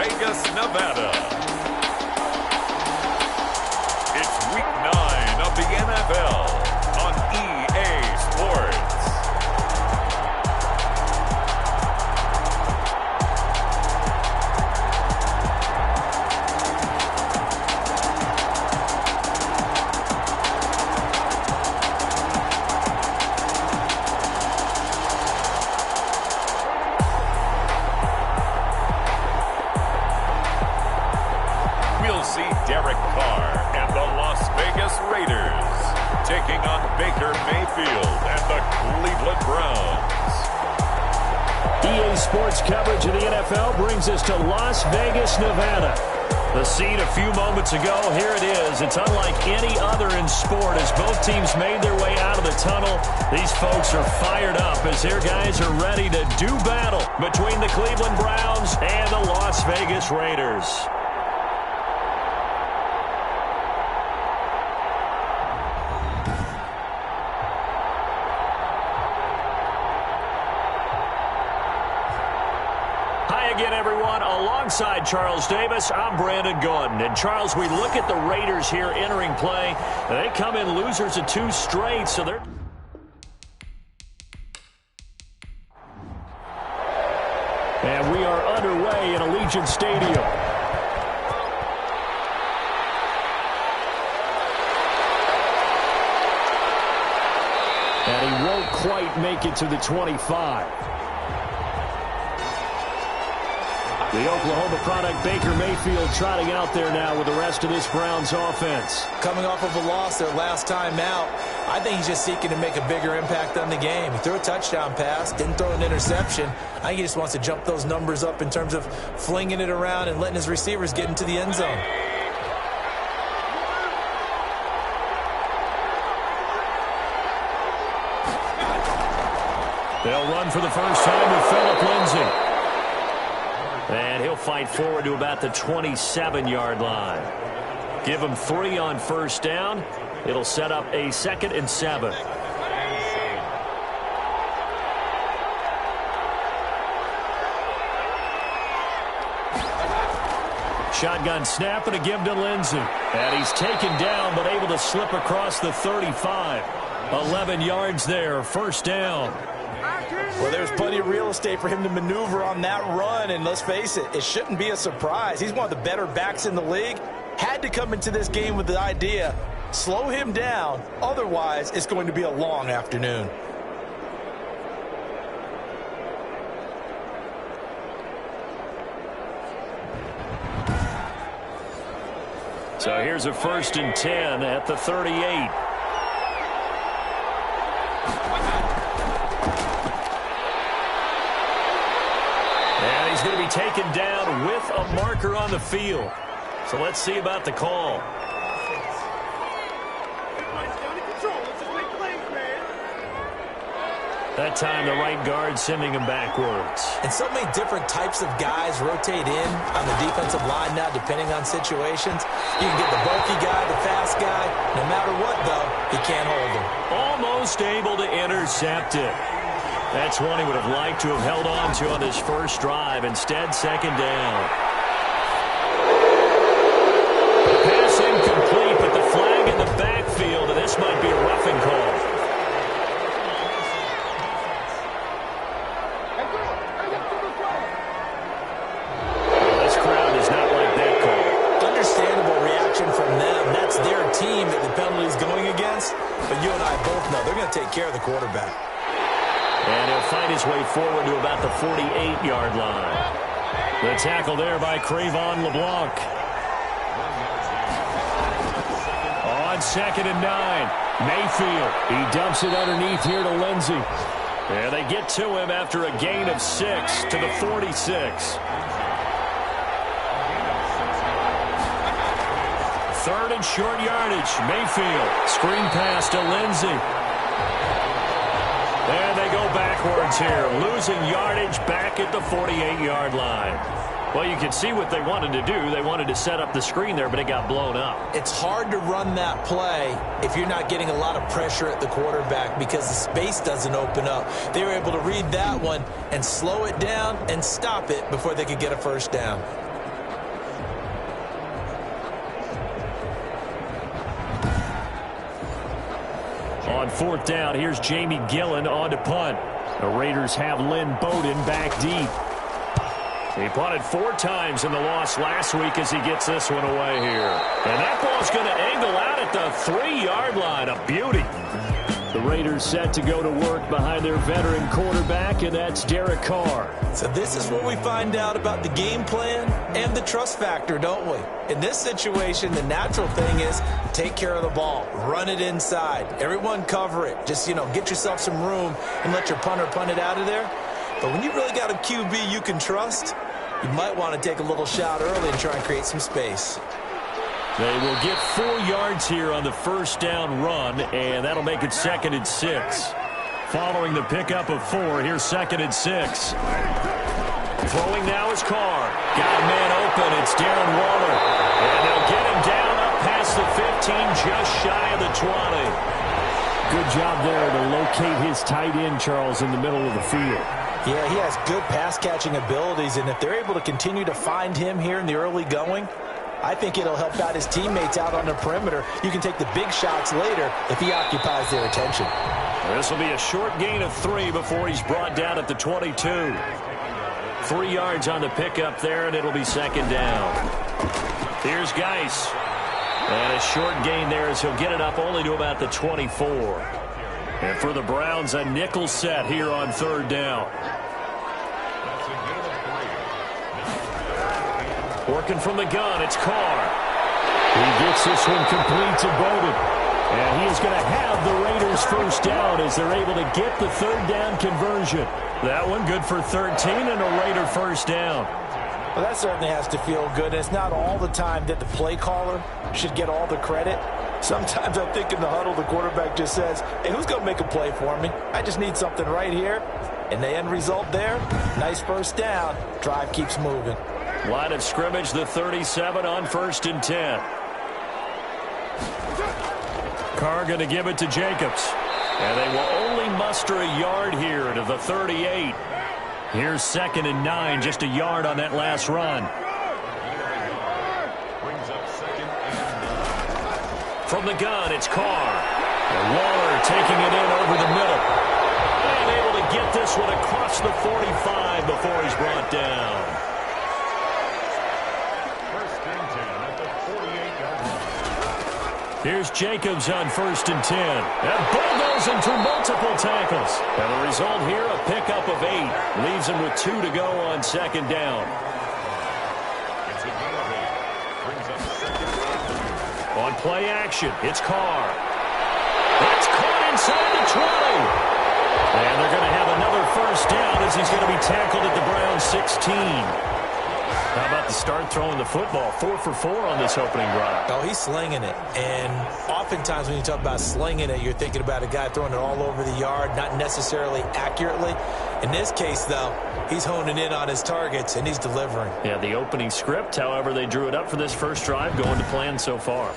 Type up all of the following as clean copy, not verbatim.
Vegas, Nevada. It's Week 9 of the NFL on EA Sports. We'll see Derek Carr and the Las Vegas Raiders taking on Baker Mayfield and the Cleveland Browns. EA Sports coverage of the NFL brings us to Las Vegas, Nevada. The scene a few moments ago, here it is. It's unlike any other in sport as both teams made their way out of the tunnel. These folks are fired up as their guys are ready to do battle between the Cleveland Browns and the Las Vegas Raiders. Again, everyone, alongside Charles Davis, I'm Brandon Gaudin. And, Charles, we look at the Raiders here entering play. They come in losers of 2 straight, so they're... And we are underway in Allegiant Stadium. And he won't quite make it to the 25. The Oklahoma product, Baker Mayfield, trotting out there now with the rest of this Browns offense. Coming off of a loss their last time out, I think he's just seeking to make a bigger impact on the game. He threw a touchdown pass, didn't throw an interception. I think he just wants to jump those numbers up in terms of flinging it around and letting his receivers get into the end zone. They'll run for the first time with Phillip Lindsay. And he'll fight forward to about the 27-yard line. Give him 3 on first down. It'll set up a 2nd and 7. Shotgun snap and a give to Lindsay. And he's taken down but able to slip across the 35. 11 yards there, first down. Well, there's plenty of real estate for him to maneuver on that run, and let's face it, it shouldn't be a surprise. He's one of the better backs in the league. Had to come into this game with the idea, slow him down, otherwise it's going to be a long afternoon. So here's a 1st and 10 at the 38. He's going to be taken down with a marker on the field. So let's see about the call. That time the right guard sending him backwards. And so many different types of guys rotate in on the defensive line now depending on situations. You can get the bulky guy, the fast guy. No matter what, though, he can't hold him. Almost able to intercept it. That's one he would have liked to have held on to on his first drive. Instead, 2nd down. Pass incomplete, but the flag in the backfield, and this might be a roughing call. Well, this crowd does not like that call. Understandable reaction from them. That's their team that the penalty is going against. But you and I both know they're going to take care of the quarterback. And he'll find his way forward to about the 48-yard line. The tackle there by Cre'Von LeBlanc. On 2nd and 9, Mayfield. He dumps it underneath here to Lindsay. And they get to him after a gain of 6 to the 46. 3rd and short yardage. Mayfield. Screen pass to Lindsay. And they go backwards here, losing yardage back at the 48-yard line. Well, you can see what they wanted to do. They wanted to set up the screen there, but it got blown up. It's hard to run that play if you're not getting a lot of pressure at the quarterback because the space doesn't open up. They were able to read that one and slow it down and stop it before they could get a first down. On fourth down, here's Jamie Gillen on to punt. The Raiders have Lynn Bowden back deep. He punted 4 times in the loss last week as he gets this one away here. And that ball's going to angle out at the 3-yard line. A beauty. The Raiders set to go to work behind their veteran quarterback, and that's Derek Carr. So this is where we find out about the game plan and the trust factor, don't we? In this situation, the natural thing is take care of the ball, run it inside, everyone cover it. Just, get yourself some room and let your punter punt it out of there. But when you really got a QB you can trust, you might want to take a little shot early and try and create some space. They will get 4 yards here on the first down run, and that'll make it 2nd and 6. Following the pickup of 4, here's 2nd and 6. Throwing now is Carr. Got a man open. It's Darren Waller. And they'll get him down up past the 15, just shy of the 20. Good job there to locate his tight end, Charles, in the middle of the field. Yeah, he has good pass-catching abilities, and if they're able to continue to find him here in the early going, I think it'll help out his teammates out on the perimeter. You can take the big shots later if he occupies their attention. This will be a short gain of 3 before he's brought down at the 22. 3 yards on the pickup there, and it'll be 2nd down. Here's Geis. And a short gain there as he'll get it up only to about the 24. And for the Browns, a nickel set here on 3rd down. Working from the gun, it's Carr. He gets this one complete to Bowden. And he is going to have the Raiders first down as they're able to get the 3rd down conversion. That one good for 13 and a Raider first down. Well, that certainly has to feel good. It's not all the time that the play caller should get all the credit. Sometimes I think in the huddle, the quarterback just says, hey, who's going to make a play for me? I just need something right here. And the end result there, nice first down. Drive keeps moving. Line of scrimmage, the 37 on 1st and 10. Carr going to give it to Jacobs. And they will only muster a yard here to the 38. Here's 2nd and 9, just a yard on that last run. From the gun, it's Carr. And Waller taking it in over the middle. And able to get this one across the 45 before he's brought down. Here's Jacobs on 1st and 10. And bulldozing through multiple tackles. And the result here, a pickup of 8. Leaves him with 2 to go on 2nd down. On play action, it's Carr. That's caught inside the 20. And they're going to have another first down as he's going to be tackled at the Browns 16. How about the start throwing the football? 4 for 4 on this opening drive. Oh, he's slinging it. And oftentimes when you talk about slinging it, you're thinking about a guy throwing it all over the yard, not necessarily accurately. In this case, though, he's honing in on his targets, and he's delivering. Yeah, the opening script, however, they drew it up for this first drive, going to plan so far.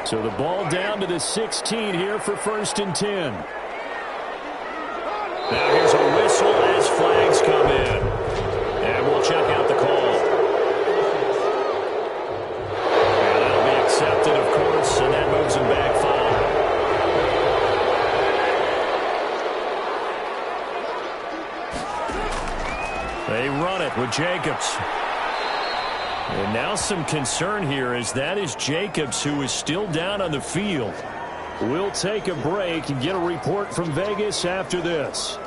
So the ball down to the 16 here for 1st and 10. Now here's a whistle as flags come in. And we'll check out the call. And that'll be accepted, of course, and that moves him back 5. They run it with Jacobs. And now some concern here as that is Jacobs, who is still down on the field. We'll take a break and get a report from Vegas after this.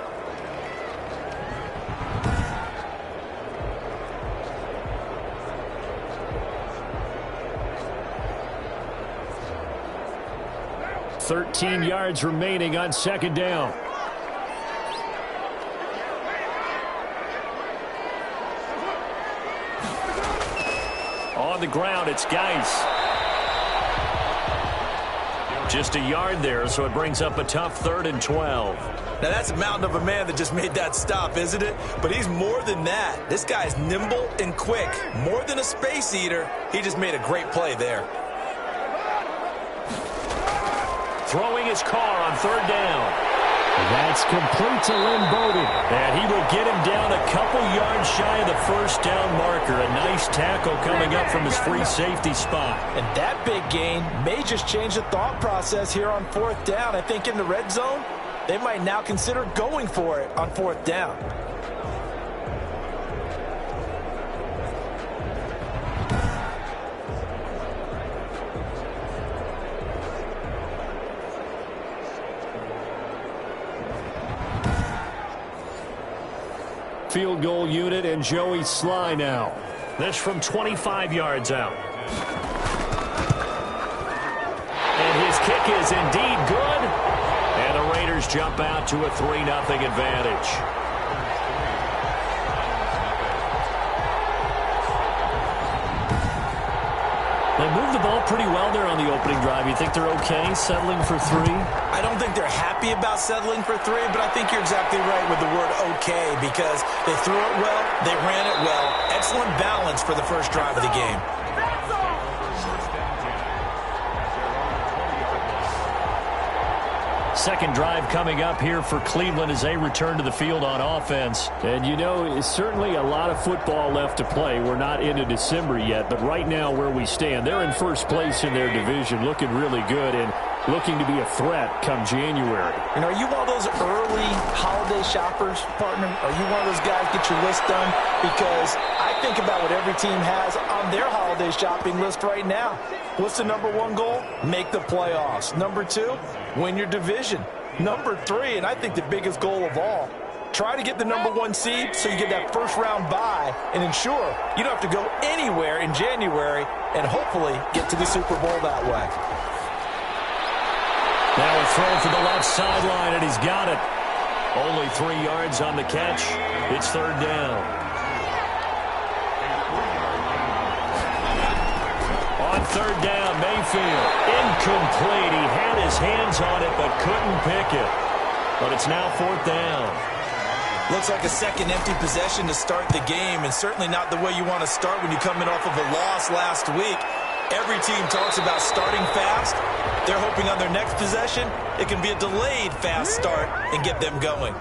.13 yards remaining on 2nd down. On the ground, it's Geis. Just a yard there, so it brings up a tough 3rd and 12. Now, that's a mountain of a man that just made that stop, isn't it? But he's more than that. This guy's nimble and quick. More than a space eater, he just made a great play there. Throwing his Carr on 3rd down. That's complete to Lynn Bowden. And he will get him down a couple yards shy of the first down marker. A nice tackle coming up from his free safety spot. And that big gain may just change the thought process here on fourth down. I think in the red zone, they might now consider going for it on fourth down. Field goal unit and Joey Sly now. This from 25 yards out. And his kick is indeed good. And the Raiders jump out to a 3-0 advantage. They moved the ball pretty well there on the opening drive. You think they're okay settling for 3? I don't think they're happy about settling for 3, but I think you're exactly right with the word okay, because they threw it well, they ran it well. Excellent balance for the first drive of the game. Second drive coming up here for Cleveland as they return to the field on offense. And you know, it's certainly a lot of football left to play. We're not into December yet, but right now where we stand, they're in first place in their division, looking really good and looking to be a threat come January. And are you one of those early holiday shoppers, partner? Are you one of those guys get your list done? Because I think about what every team has on their holiday shopping list right now. What's the number 1 goal? Make the playoffs. Number 2, win your division. Number 3, and I think the biggest goal of all, try to get the number 1 seed so you get that first round bye and ensure you don't have to go anywhere in January and hopefully get to the Super Bowl that way. Now a throw for the left sideline, and he's got it. Only 3 yards on the catch. It's third down. On third down, Mayfield. Incomplete. He had his hands on it but couldn't pick it. But it's now fourth down. Looks like a second empty possession to start the game, and certainly not the way you want to start when you're coming off of a loss last week. Every team talks about starting fast. They're hoping on their next possession, it can be a delayed fast start and get them going.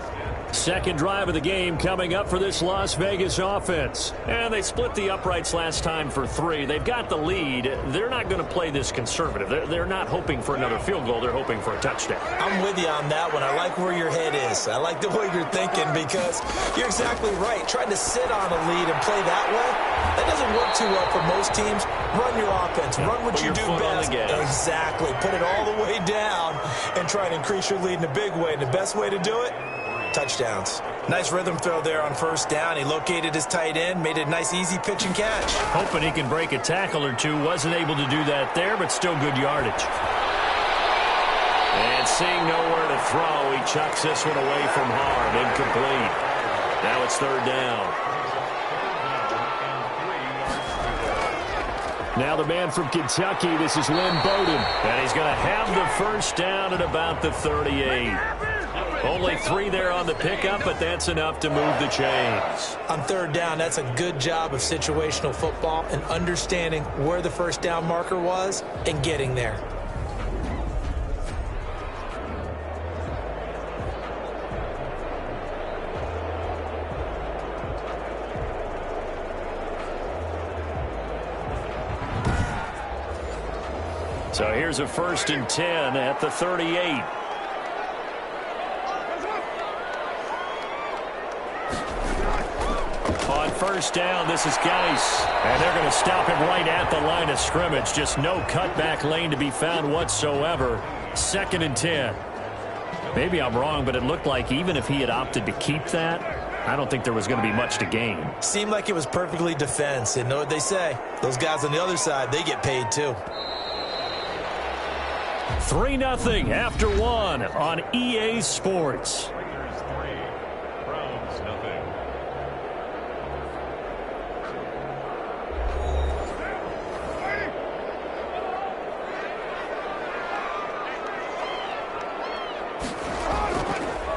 Second drive of the game coming up for this Las Vegas offense. And they split the uprights last time for 3. They've got the lead. They're not going to play this conservative. They're not hoping for another field goal. They're hoping for a touchdown. I'm with you on that one. I like where your head is. I like the way you're thinking because you're exactly right. Trying to sit on a lead and play that way, that doesn't work too well for most teams. Run your offense. Run what you do best. Exactly. Put it all the way down and try to increase your lead in a big way. And the best way to do it, touchdowns. Nice rhythm throw there on first down. He located his tight end, made it a nice easy pitch and catch. Hoping he can break a tackle or two. Wasn't able to do that there, but still good yardage. And seeing nowhere to throw, he chucks this one away from harm. Incomplete. Now it's third down. Now the man from Kentucky, this is Lynn Bowden. And he's going to have the first down at about the 38. Only 3 there on the pickup, but that's enough to move the chains. On third down, that's a good job of situational football and understanding where the first down marker was and getting there. So here's a 1st and 10 at the 38. On first down, this is Geis. And they're going to stop him right at the line of scrimmage. Just no cutback lane to be found whatsoever. 2nd and 10. Maybe I'm wrong, but it looked like even if he had opted to keep that, I don't think there was going to be much to gain. Seemed like it was perfectly defense. And know what they say? Those guys on the other side, they get paid too. 3-0 after 1 on EA Sports.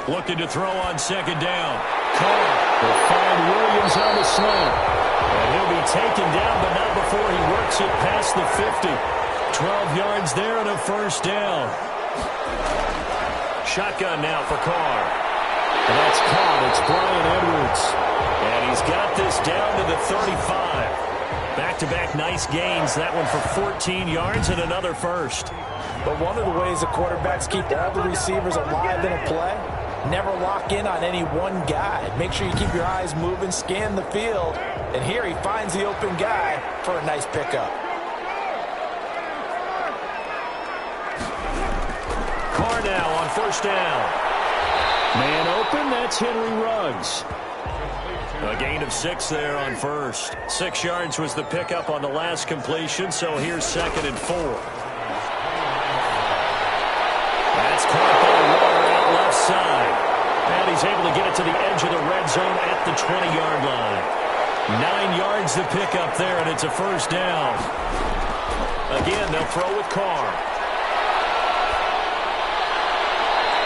Looking to throw on second down. Carr will find Williams on the slant. And he'll be taken down, but not before he works it past the 50. 12 yards there and a first down. shotgun now for Carr. And that's caught. It's Bryan Edwards. And he's got this down to the 35. Back-to-back nice gains. That one for 14 yards and another first. But one of the ways the quarterbacks keep all the receivers alive in a play, never lock in on any one guy. Make sure you keep your eyes moving, scan the field. And here he finds the open guy for a nice pickup. Carr now on first down. Man open, that's Henry Ruggs. A gain of 6 there on first. 6 yards was the pickup on the last completion, so here's 2nd and 4. That's caught by Waller out left side. And he's able to get it to the edge of the red zone at the 20-yard line. 9 yards the pickup there, and it's a first down. Again, they'll throw with Carr.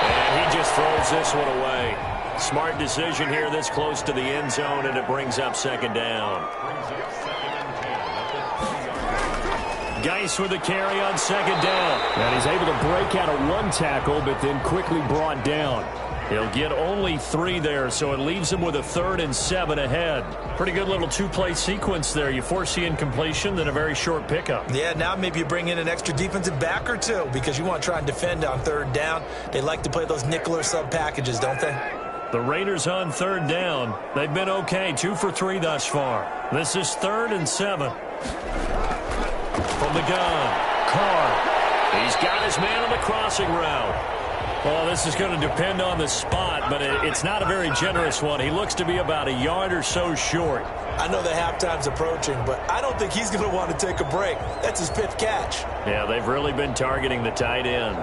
And he just throws this one away. Smart decision here this close to the end zone, and it brings up 2nd down. Geis with a carry on 2nd down. And he's able to break out of one tackle, but then quickly brought down. He'll get only 3 there, so it leaves him with a 3rd and 7 ahead. Pretty good little 2-play sequence there. You force the incompletion, then a very short pickup. Yeah, now maybe you bring in an extra defensive back or two because you want to try and defend on 3rd down. They like to play those nickel or sub packages, don't they? The Raiders on 3rd down. They've been okay, 2 for 3 thus far. This is 3rd and 7. From the gun, Carr. He's got his man on the crossing route. Well, this is going to depend on the spot, but it's not a very generous one. He looks to be about a yard or so short. I know the halftime's approaching, but I don't think he's going to want to take a break. That's his 5th catch. Yeah, they've really been targeting the tight end.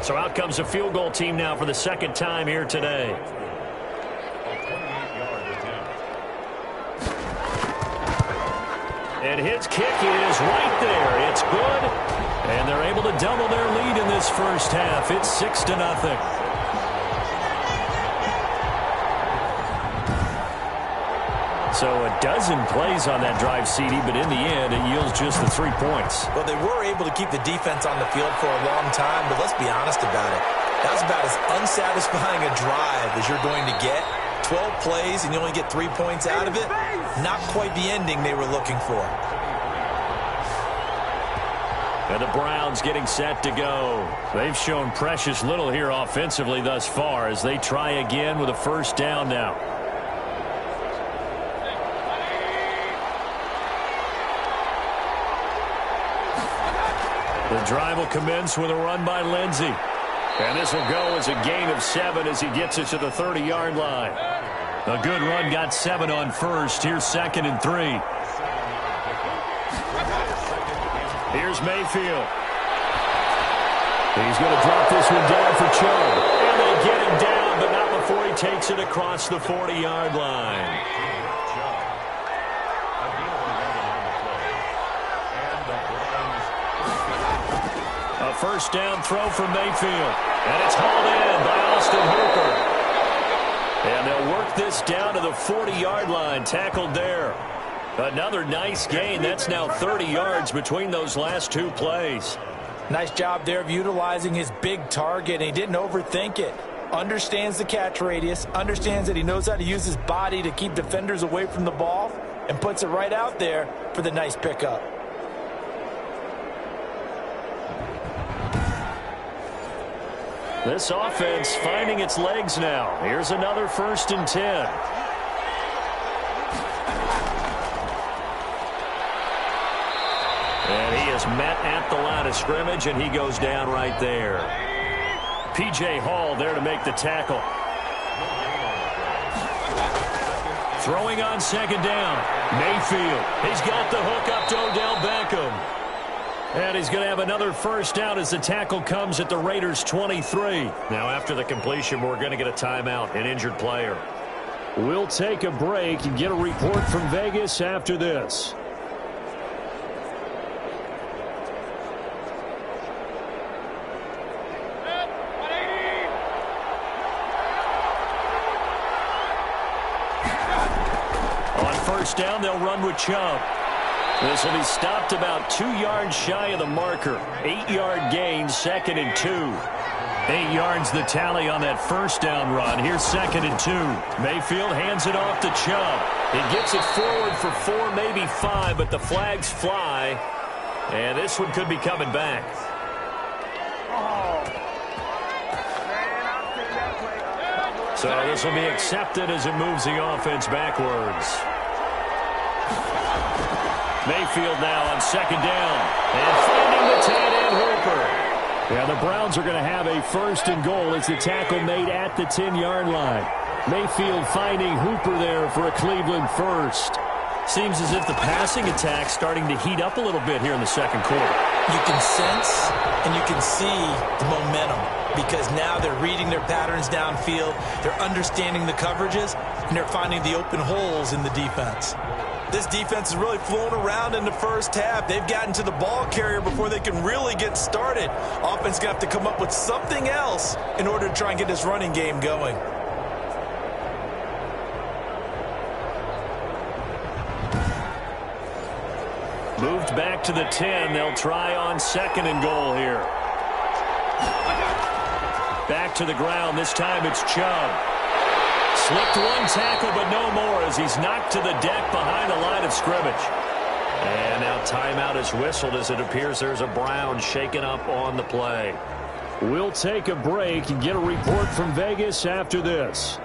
So out comes a field goal team now for the 2nd time here today. And his kick is right there. It's good. And they're able to double their lead in this first half. It's 6-0. So a dozen plays on that drive, CD, but in the end, it yields just the 3 points. Well, they were able to keep the defense on the field for a long time, but let's be honest about it. That's about as unsatisfying a drive as you're going to get. 12 plays and you only get 3 points out of it. Not quite the ending they were looking for. And the Browns getting set to go. They've shown precious little here offensively thus far as they try again with a first down now. The drive will commence with a run by Lindsey. And this will go as a gain of 7 as he gets it to the 30-yard line. A good run got 7 on first. Here's 2nd and 3. Here's Mayfield. He's going to drop this one down for Chubb. And they get him down, but not before he takes it across the 40-yard line. A first down throw for Mayfield. And it's hauled in by Austin Hooper. And they'll work this down to the 40-yard line, tackled there. Another nice gain. That's now 30 yards between those last 2 plays. Nice job there of utilizing his big target. And he didn't overthink it. Understands the catch radius. Understands that he knows how to use his body to keep defenders away from the ball. And puts it right out there for the nice pickup. This offense finding its legs now. Here's another 1st and 10. And he is met at the line of scrimmage, and he goes down right there. P.J. Hall there to make the tackle. Throwing on 2nd down. Mayfield. He's got the hook up to Odell Beckham. And he's going to have another first down as the tackle comes at the Raiders' 23. Now, after the completion, we're going to get a timeout, an injured player. We'll take a break and get a report from Vegas after this. first down. They'll run with Chubb. This will be stopped about 2 yards shy of the marker. 8-yard gain, 2nd and 2. 8 yards the tally on that first down run. Here's 2nd and 2. Mayfield hands it off to Chubb. He gets it forward for 4, maybe 5, but the flags fly. And this one could be coming back. So this will be accepted as it moves the offense backwards. Mayfield now on 2nd down. And finding the tight end Hooper. Yeah, the Browns are going to have a 1st and goal as the tackle made at the 10-yard line. Mayfield finding Hooper there for a Cleveland first. Seems as if the passing attack's starting to heat up a little bit here in the second quarter. You can sense and you can see the momentum because now they're reading their patterns downfield, they're understanding the coverages, and they're finding the open holes in the defense. This defense is really flown around in the first half. They've gotten to the ball carrier before they can really get started. Offense going to have to come up with something else in order to try and get this running game going. Moved back to the 10. They'll try on 2nd and goal here. Back to the ground. This time it's Chubb. Slipped one tackle, but no more as he's knocked to the deck behind the line of scrimmage. And now timeout is whistled as it appears there's a Brown shaken up on the play. We'll take a break and get a report from Vegas after this.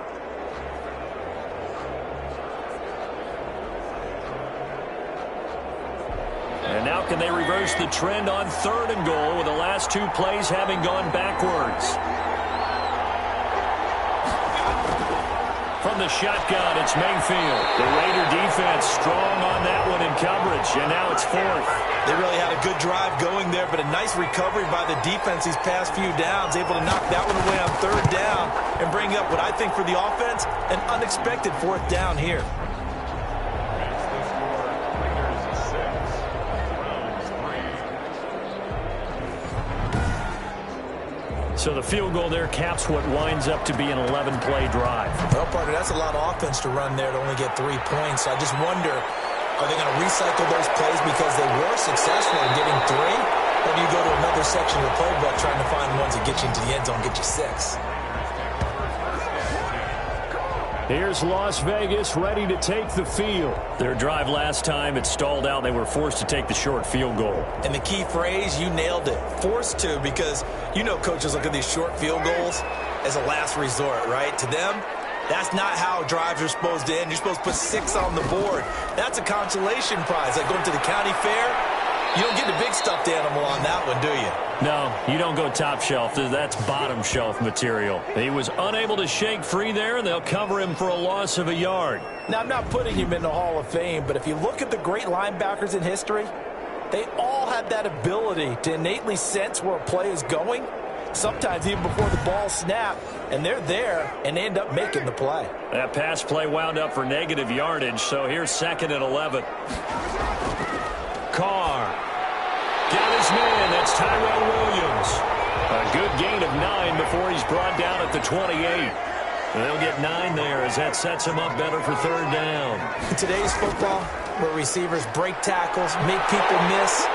And now can they reverse the trend on 3rd and goal with the last 2 plays having gone backwards? From the shotgun, it's Mayfield. The Raider defense strong on that one in coverage, and now it's 4th. They really had a good drive going there, but a nice recovery by the defense these past few downs, able to knock that one away on 3rd down and bring up what I think for the offense, an unexpected 4th down here. So the field goal there caps what winds up to be an 11-play drive. Well, partner, that's a lot of offense to run there to only get 3 points. So I just wonder, are they going to recycle those plays because they were successful in getting 3? Or do you go to another section of the playbook trying to find ones that get you into the end zone, get you 6? Here's Las Vegas ready to take the field. Their drive last time, it stalled out. They were forced to take the short field goal. And the key phrase, you nailed it. Forced to, because you know coaches look at these short field goals as a last resort, right? To them, that's not how drives are supposed to end. You're supposed to put 6 on the board. That's a consolation prize. Like going to the county fair, you don't get the big stuffed animal on that one, do you? No, you don't go top shelf. That's bottom shelf material. He was unable to shake free there, and they'll cover him for a loss of a yard. Now, I'm not putting him in the Hall of Fame, but if you look at the great linebackers in history, they all have that ability to innately sense where a play is going, sometimes even before the ball snapped, and they're there and they end up making the play. That pass play wound up for negative yardage, so here's 2nd and 11. Carr. Got his man. That's Tyrell Williams. A good gain of 9 before he's brought down at the 28. They'll get 9 there as that sets him up better for 3rd down. In today's football, where receivers break tackles, make people miss,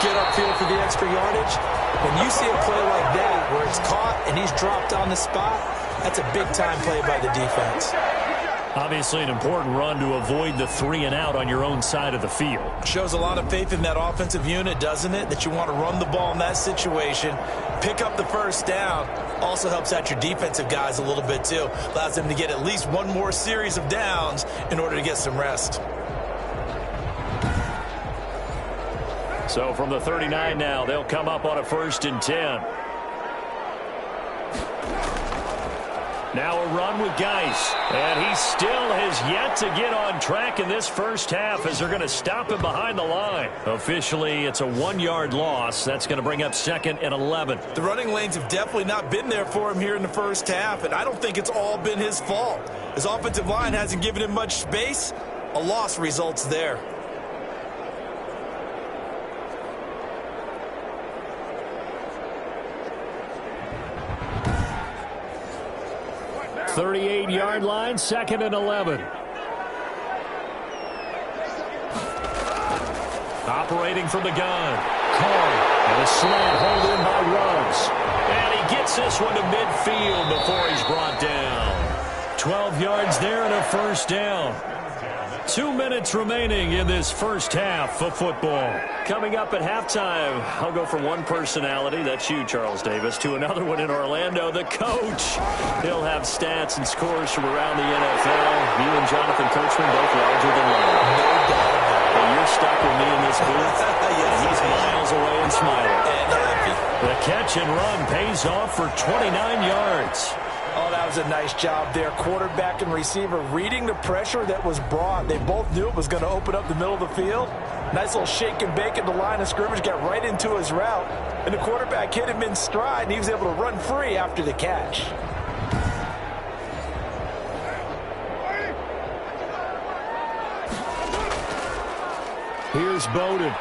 get upfield for the extra yardage, when you see a play like that where it's caught and he's dropped on the spot, that's a big-time play by the defense. Obviously an important run to avoid the 3 and out on your own side of the field. Shows a lot of faith in that offensive unit, doesn't it? That you want to run the ball in that situation, pick up the 1st down. Also helps out your defensive guys a little bit too. Allows them to get at least 1 more series of downs in order to get some rest. So from the 39 now, they'll come up on a 1st and 10. Now a run with Geis, and he still has yet to get on track in this first half as they're going to stop him behind the line. Officially, it's a 1-yard loss. That's going to bring up 2nd and 11. The running lanes have definitely not been there for him here in the first half, and I don't think it's all been his fault. His offensive line hasn't given him much space. A loss results there. .38-yard line, 2nd and 11. Operating from the gun. Carr. And a slant hold in by Ruggs. And he gets this one to midfield before he's brought down. 12 yards there and a first down. 2 minutes remaining in this first half of football. Coming up at halftime, I'll go from one personality, that's you, Charles Davis, to another one in Orlando, the coach. He'll have stats and scores from around the NFL. You and Jonathan Coachman both larger than life. No doubt about it. Hey, you're stuck with me in this booth. Yes, He's miles away and smiling. And happy. The catch and run pays off for 29 yards. Oh, that was a nice job there. Quarterback and receiver reading the pressure that was brought. They both knew it was going to open up the middle of the field. Nice little shake and bake at the line of scrimmage, got right into his route. And the quarterback hit him in stride, and he was able to run free after the catch. Here's Bowden.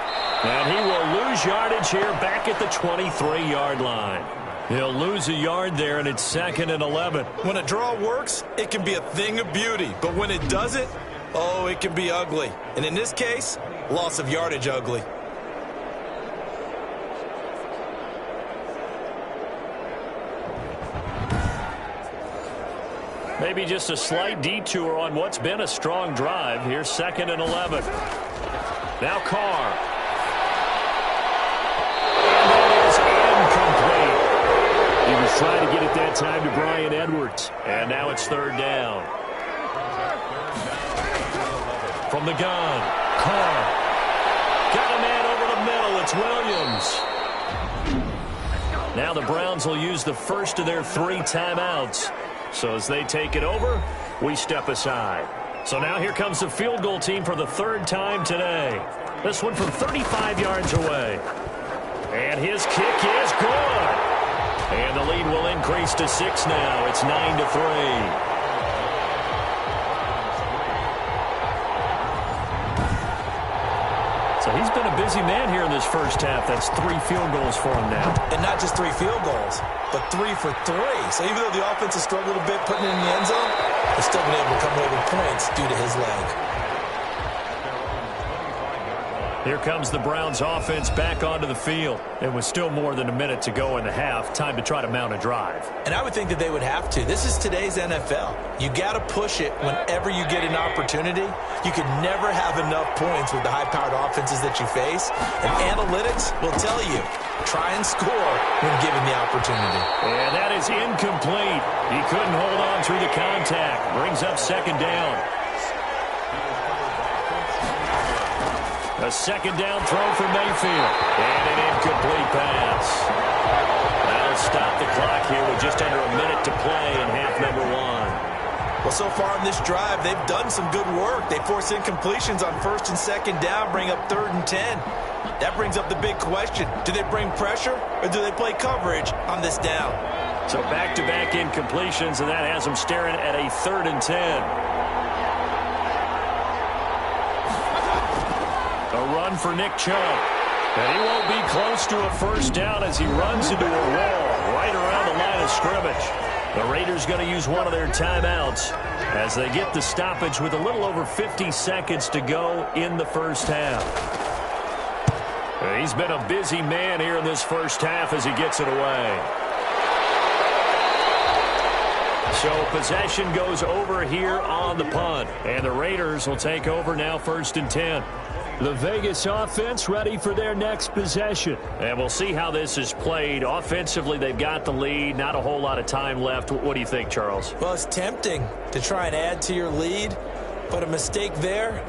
And he will lose yardage here back at the 23-yard line. He'll lose a yard there, and it's 2nd and 11. When a draw works, it can be a thing of beauty. But when it doesn't, oh, it can be ugly. And in this case, loss of yardage ugly. Maybe just a slight detour on what's been a strong drive. Here's 2nd and 11. Now Carr. And that is incomplete. He was trying to get it that time to Bryan Edwards. And now it's 3rd down. From the gun, Carr. Got a man over the middle. It's Williams. Now the Browns will use the first of their 3 timeouts. So as they take it over, we step aside. So now here comes the field goal team for the 3rd time today. This one from 35 yards away. And his kick is good. And the lead will increase to 6 now. It's 9-3. So he's been a busy man here in this first half. That's 3 field goals for him now. And not just 3 field goals, but 3 for 3. So even though the offense has struggled a bit putting it in the end zone, they've still been able to come away with points due to his leg. Here comes the Browns offense back onto the field. It was still more than a minute to go in the half. Time to try to mount a drive. And I would think that they would have to. This is today's NFL. You got to push it whenever you get an opportunity. You can never have enough points with the high-powered offenses that you face. And analytics will tell you, try and score when given the opportunity. And that is incomplete. He couldn't hold on through the contact. Brings up 2nd down. A 2nd down throw for Mayfield. And an incomplete pass. That'll stop the clock here with just under a minute to play in half number 1. Well, so far in this drive, they've done some good work. They force incompletions on 1st and 2nd down, bring up 3rd and 10. That brings up the big question. Do they bring pressure or do they play coverage on this down? So back-to-back incompletions, and that has them staring at a 3rd and 10. A run for Nick Chubb. And he won't be close to a first down as he runs into a wall right around the line of scrimmage. The Raiders going to use one of their timeouts as they get the stoppage with a little over 50 seconds to go in the first half. He's been a busy man here in this first half as he gets it away. So possession goes over here on the punt. And the Raiders will take over now 1st and 10. The Vegas offense ready for their next possession. And we'll see how this is played. Offensively, they've got the lead. Not a whole lot of time left. What do you think, Charles? Well, it's tempting to try and add to your lead, but a mistake there,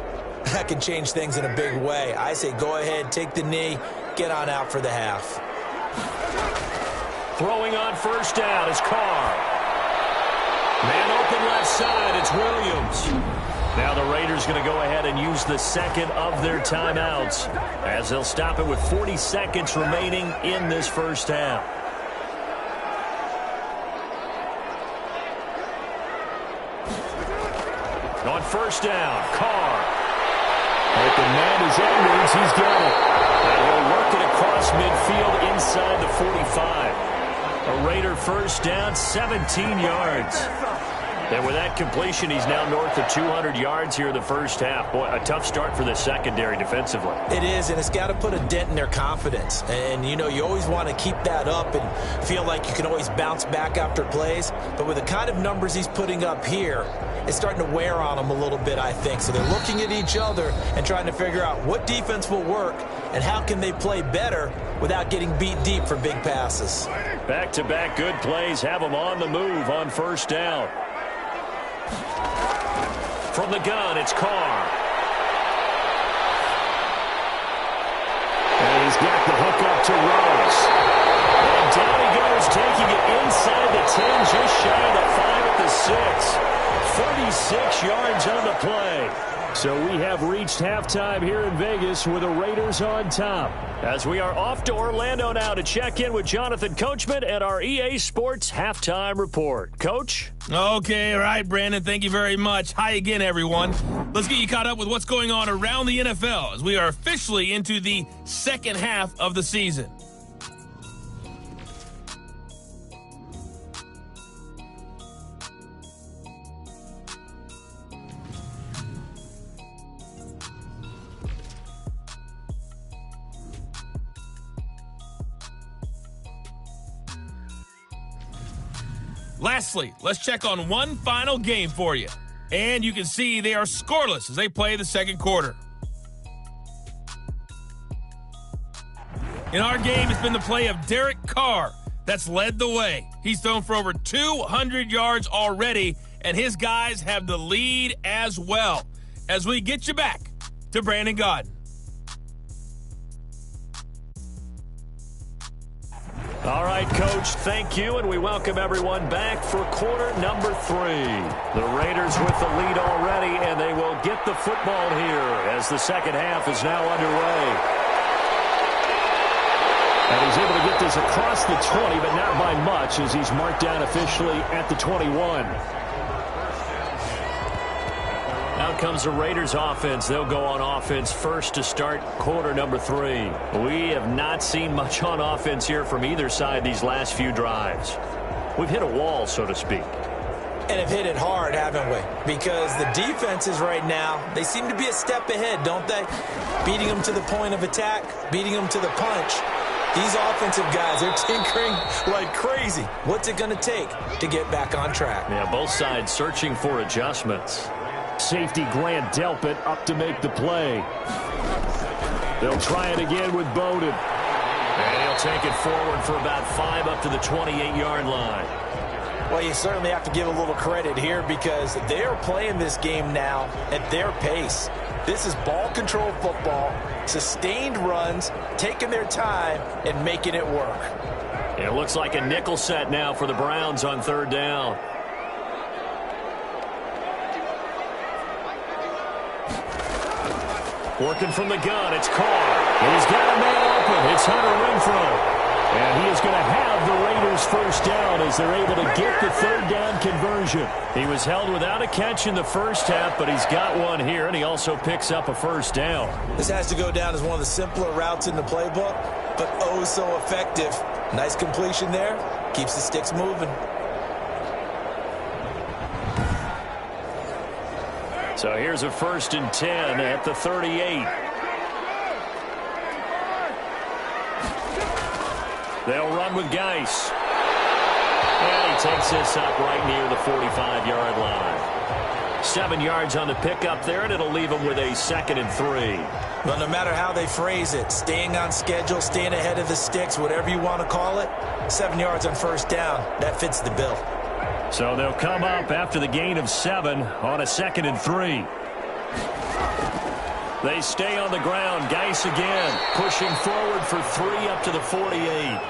that can change things in a big way. I say go ahead, take the knee, get on out for the half. Throwing on 1st down is Carr. Man open left side, it's Williams. Now the Raiders going to go ahead and use the 2nd of their timeouts as they'll stop it with 40 seconds remaining in this first half. On 1st down, Carr. Open man is Edwards. He's got it. And he'll work it across midfield inside the 45. A Raider 1st down, 17 yards. And with that completion, he's now north of 200 yards here in the first half. Boy, a tough start for the secondary defensively. It is, and it's got to put a dent in their confidence. And, you know, you always want to keep that up and feel like you can always bounce back after plays. But with the kind of numbers he's putting up here, it's starting to wear on them a little bit, I think. So they're looking at each other and trying to figure out what defense will work and how can they play better without getting beat deep for big passes. Back-to-back good plays have them on the move on first down. From the gun, it's Carr. And he's got the hook up to Rose. And down he goes, taking it inside the 10, just shy of the 5 at the 6. 36 yards on the play. So we have reached halftime here in Vegas with the Raiders on top. As we are off to Orlando now to check in with Jonathan Coachman at our EA Sports Halftime Report. Coach? Okay, all right, Brandon, thank you very much. Hi again, everyone. Let's get you caught up with what's going on around the NFL as we are officially into the second half of the season. Lastly, let's check on one final game for you. And you can see they are scoreless as they play the second quarter. In our game, it's been the play of Derek Carr that's led the way. He's thrown for over 200 yards already, and his guys have the lead as well. As we get you back to Brandon Gaudin. All right, Coach, thank you, and we welcome everyone back for quarter number 3. The Raiders with the lead already, and they will get the football here as the second half is now underway. And he's able to get this across the 20, but not by much as he's marked down officially at the 21. Out comes the Raiders offense. They'll go on offense first to start quarter number 3. We have not seen much on offense here from either side these last few drives. We've hit a wall, so to speak. And have hit it hard, haven't we? Because the defenses right now, they seem to be a step ahead, don't they? Beating them to the point of attack, beating them to the punch. These offensive guys, they're tinkering like crazy. What's it going to take to get back on track? Yeah, both sides searching for adjustments. Safety Grant Delpit up to make the play. They'll try it again with Bowden. And he'll take it forward for about 5 up to the 28-yard line. Well, you certainly have to give a little credit here because they're playing this game now at their pace. This is ball control football, sustained runs, taking their time and making it work. It looks like a nickel set now for the Browns on third down. Working from the gun, it's Carr. He's got a man open. It's Hunter Renfrow. And he is going to have the Raiders first down as they're able to get the third down conversion. He was held without a catch in the first half, but he's got one here, and he also picks up a first down. This has to go down as one of the simpler routes in the playbook, but oh so effective. Nice completion there. Keeps the sticks moving. So here's a 1st and 10 at the 38. They'll run with Geis. And he takes this up right near the 45-yard line. 7 yards on the pickup there, and it'll leave him with a 2nd and 3. Well, no matter how they phrase it, staying on schedule, staying ahead of the sticks, whatever you want to call it, 7 yards on first down, that fits the bill. So they'll come up after the gain of 7 on a 2nd and 3. They stay on the ground. Geis again, pushing forward for 3 up to the 48.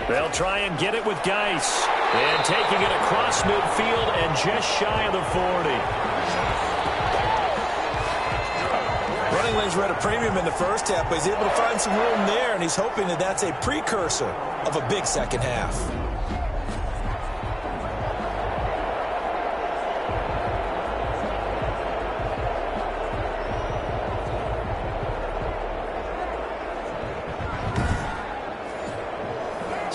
They'll try and get it with Geis. And taking it across midfield and just shy of the 40. Running lanes were at a premium in the first half, but he's able to find some room there, and he's hoping that that's a precursor of a big second half.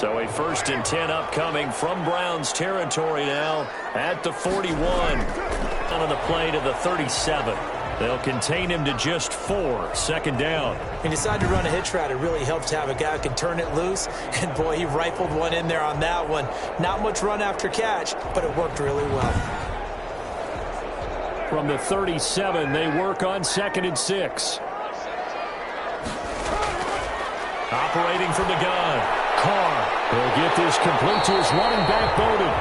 So a 1st and 10 upcoming from Browns territory now at the 41. Out of the play to the 37. They'll contain him to just 4. 2nd down. He decided to run a hitch route. It really helps to have a guy who can turn it loose. And, boy, he rifled one in there on that one. Not much run after catch, but it worked really well. From the 37, they work on 2nd and 6. Operating from the gun. Carr will get this complete to his running back, Bowden.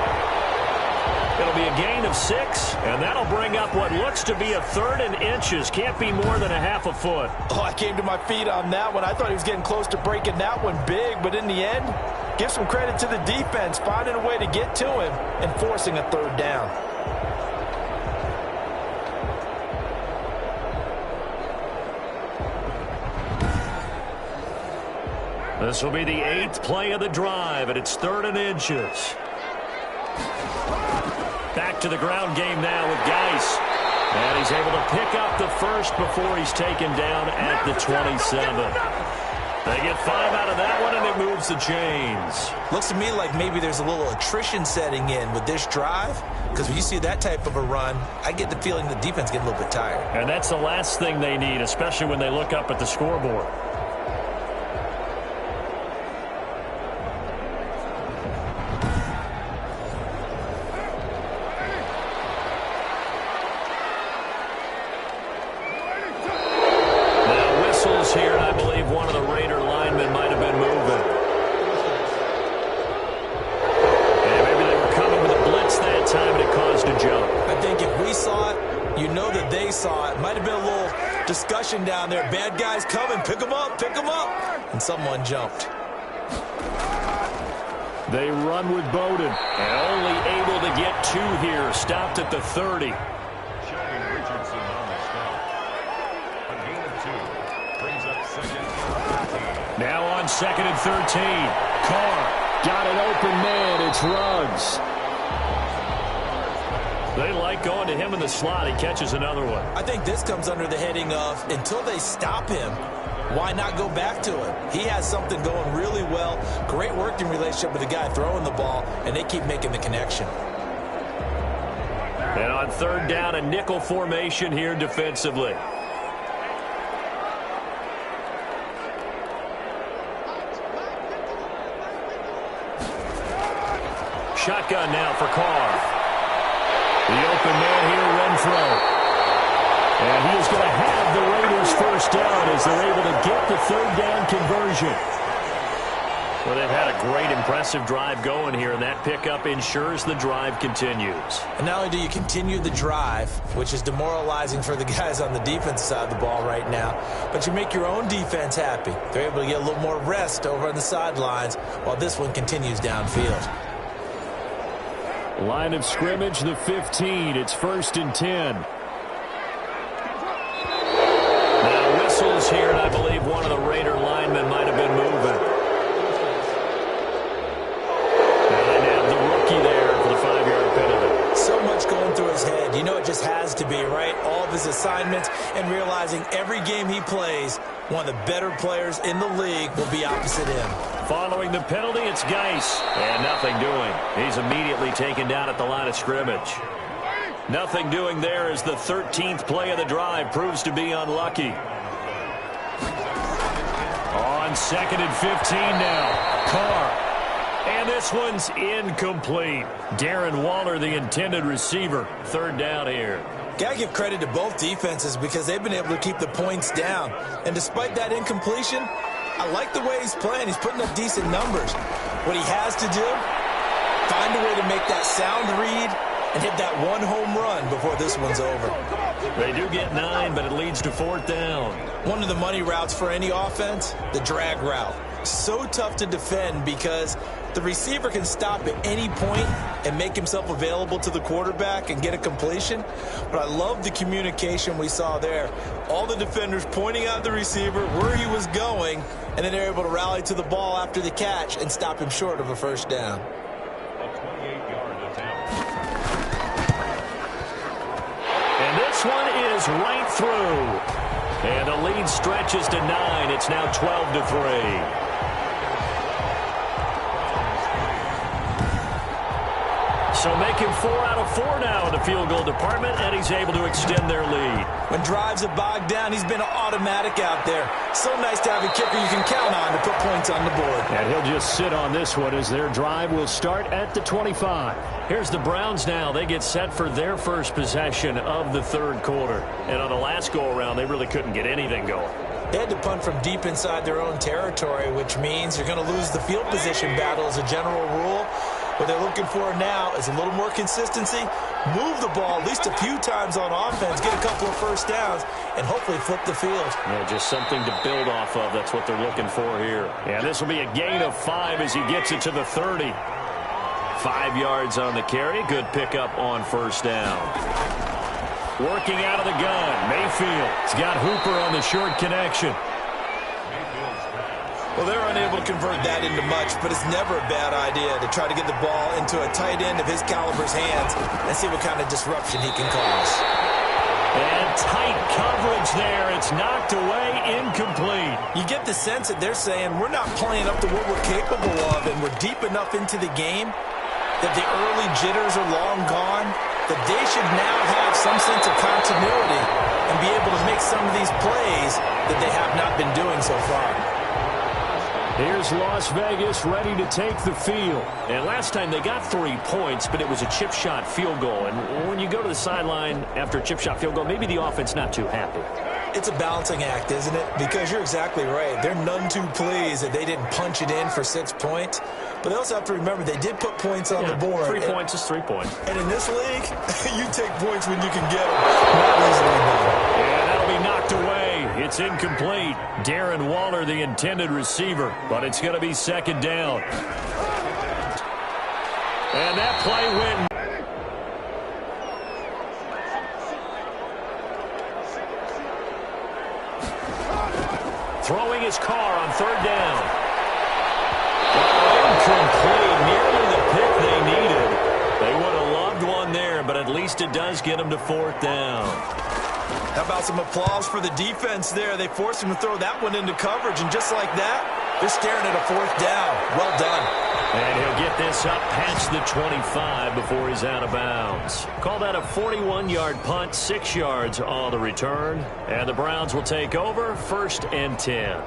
It'll be a gain of 6, and that'll bring up what looks to be a 3rd and inches. Can't be more than a half a foot. Oh, I came to my feet on that one. I thought he was getting close to breaking that one big, but in the end, give some credit to the defense, finding a way to get to him and forcing a 3rd down. This will be the 8th play of the drive, and it's 3rd and inches. Back to the ground game now with Geis. And he's able to pick up the 1st before he's taken down at the 27. They get 5 out of that one, and it moves the chains. Looks to me like maybe there's a little attrition setting in with this drive, because when you see that type of a run, I get the feeling the defense getting a little bit tired. And that's the last thing they need, especially when they look up at the scoreboard. Here, and I believe one of the Raider linemen might have been moving. And maybe they were coming with a blitz that time, and it caused a jump. I think if we saw it, you know that they saw it. Might have been a little discussion down there. Bad guys coming. Pick them up. Pick them up. And someone jumped. They run with Bowden. And only able to get 2 here. Stopped at the 30. Now on 2nd and 13. Carr got an open man. It's Ruggs. They like going to him in the slot. He catches another one. I think this comes under the heading of until they stop him, why not go back to him? He has something going really well. Great working relationship with the guy throwing the ball, and they keep making the connection. And on 3rd down, a nickel formation here defensively. Shotgun now for Carr. The open man here, Renfro. And he is going to have the Raiders 1st down as they're able to get the 3rd down conversion. Well, they've had a great, impressive drive going here, and that pickup ensures the drive continues. And not only do you continue the drive, which is demoralizing for the guys on the defensive side of the ball right now, but you make your own defense happy. They're able to get a little more rest over on the sidelines while this one continues downfield. Line of scrimmage, the 15. It's 1st and 10. Now whistles here, and I believe one of the Raider linemen might have been moving. And they have the rookie there for the 5-yard penalty. So much going through his head. You know it just has to be, right? All of his assignments and realizing every game he plays, one of the better players in the league will be opposite him. Following the penalty, it's Geis. And nothing doing. He's immediately taken down at the line of scrimmage. Nothing doing there as the 13th play of the drive proves to be unlucky. On 2nd and 15 now. Carr. And this one's incomplete. Darren Waller, the intended receiver. 3rd down here. Got to give credit to both defenses because they've been able to keep the points down. And despite that incompletion, I like the way he's playing. He's putting up decent numbers. What he has to do, find a way to make that sound read and hit that 1 home run before this one's over. They do get 9, but it leads to 4th down. One of the money routes for any offense, the drag route. So tough to defend because the receiver can stop at any point and make himself available to the quarterback and get a completion. But I love the communication we saw there. All the defenders pointing out the receiver where he was going, and then they're able to rally to the ball after the catch and stop him short of a 1st down. And this one is right through. And the lead stretches to 9. It's now 12-3. So making 4 out of 4 now in the field goal department, and he's able to extend their lead. When drives are bogged down, he's been automatic out there. So nice to have a kicker you can count on to put points on the board. And he'll just sit on this one as their drive will start at the 25. Here's the Browns now. They get set for their first possession of the third quarter. And on the last go-around, they really couldn't get anything going. They had to punt from deep inside their own territory, which means you're going to lose the field position battle as a general rule. What they're looking for now is a little more consistency, move the ball at least a few times on offense, get a couple of first downs, and hopefully flip the field. Yeah, just something to build off of. That's what they're looking for here. And this will be a gain of 5 as he gets it to the 30. 5 yards on the carry. Good pickup on first down. Working out of the gun, Mayfield. He's got Hooper on the short connection. Well, they're unable to convert that into much, but it's never a bad idea to try to get the ball into a tight end of his caliber's hands and see what kind of disruption he can cause. And tight coverage there. It's knocked away, incomplete. You get the sense that they're saying we're not playing up to what we're capable of, and we're deep enough into the game that the early jitters are long gone, that they should now have some sense of continuity and be able to make some of these plays that they have not been doing so far. Here's Las Vegas ready to take the field. And last time they got 3 points, but it was a chip shot field goal. And when you go to the sideline after a chip shot field goal, maybe the offense not too happy. It's a balancing act, isn't it? Because you're exactly right. They're none too pleased that they didn't punch it in for 6 points. But they also have to remember they did put points on the board. 3 points is 3 points. And in this league, you take points when you can get them. Not easily done. And that'll be knocked away. It's incomplete. Darren Waller, the intended receiver. But it's going to be second down. And that play went. Throwing his car on third down. Incomplete. Nearly the pick they needed. They would have loved one there, but at least it does get them to fourth down. How about some applause for the defense there? They forced him to throw that one into coverage, and just like that, they're staring at a fourth down. Well done. And he'll get this up past the 25 before he's out of bounds. Call that a 41-yard punt, 6 yards on the return. And the Browns will take over, 1st and 10.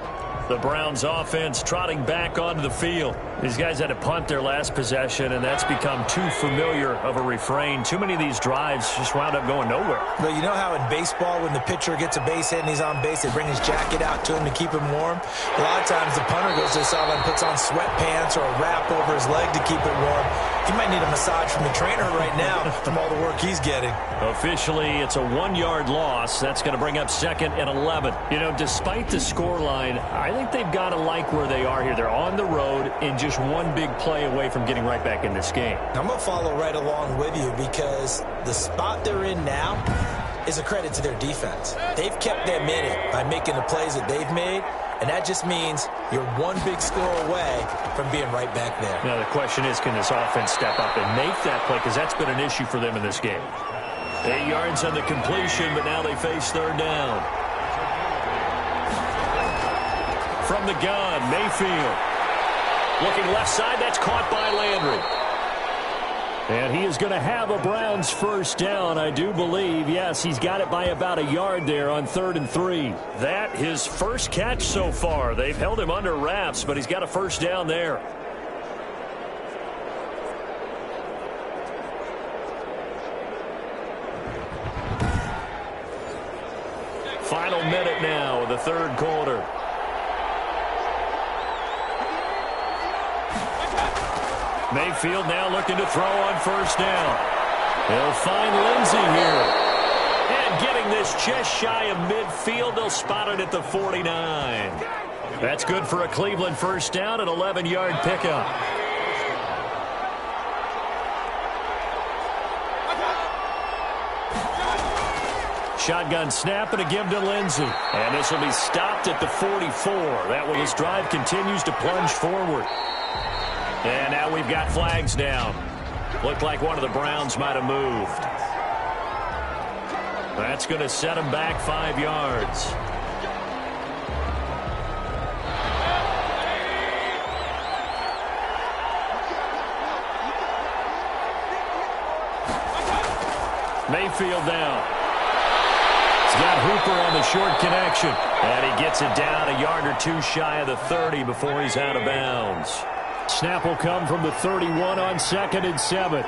The Browns offense trotting back onto the field. These guys had to punt their last possession, and that's become too familiar of a refrain. Too many of these drives just wound up going nowhere. But you know how in baseball, when the pitcher gets a base hit and he's on base, they bring his jacket out to him to keep him warm? A lot of times the punter goes to the sideline, puts on sweatpants or a wrap over his leg to keep it warm. He might need a massage from the trainer right now from all the work he's getting. Officially, it's a 1-yard loss. That's going to bring up 2nd and 11. You know, despite the scoreline, I think they've got to like where they are here. They're on the road and just one big play away from getting right back in this game. I'm going to follow right along with you because the spot they're in now is a credit to their defense. They've kept them in it by making the plays that they've made, and that just means you're one big score away from being right back there. Now, the question is, can this offense step up and make that play? Because that's been an issue for them in this game. 8 yards on the completion, but now they face third down. From the gun, Mayfield. Looking left side, that's caught by Landry. And he is going to have a Browns first down, I do believe. Yes, he's got it by about a yard there on 3rd and 3. That his first catch so far. They've held him under wraps, but he's got a first down there. Final minute now of the third quarter. Mayfield now looking to throw on first down. They'll find Lindsey here. And getting this just shy of midfield, they'll spot it at the 49. That's good for a Cleveland first down, an 11-yard pickup. Shotgun snap and a give to Lindsey. And this will be stopped at the 44. That way his drive continues to plunge forward. And now we've got flags down. Looked like one of the Browns might have moved. That's going to set them back 5 yards. Mayfield down. He's got Hooper on the short connection. And he gets it down a yard or two shy of the 30 before he's out of bounds. Snap will come from the 31 on 2nd and 7.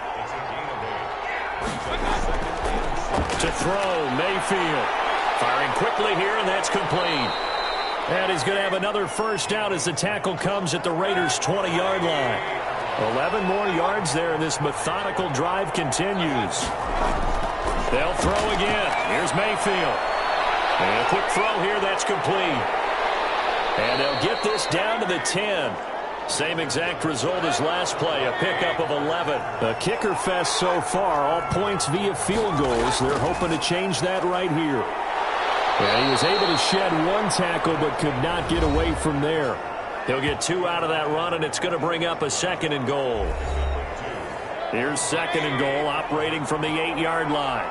To throw, Mayfield. Firing quickly here, and that's complete. And he's going to have another first down as the tackle comes at the Raiders' 20-yard line. 11 more yards there, and this methodical drive continues. They'll throw again. Here's Mayfield. And a quick throw here, that's complete. And they'll get this down to the 10. Same exact result as last play, a pickup of 11. A kicker fest so far, all points via field goals. They're hoping to change that right here. And he was able to shed one tackle but could not get away from there. He'll get 2 out of that run, and it's going to bring up a 2nd and goal. Here's 2nd and goal, operating from the 8-yard line.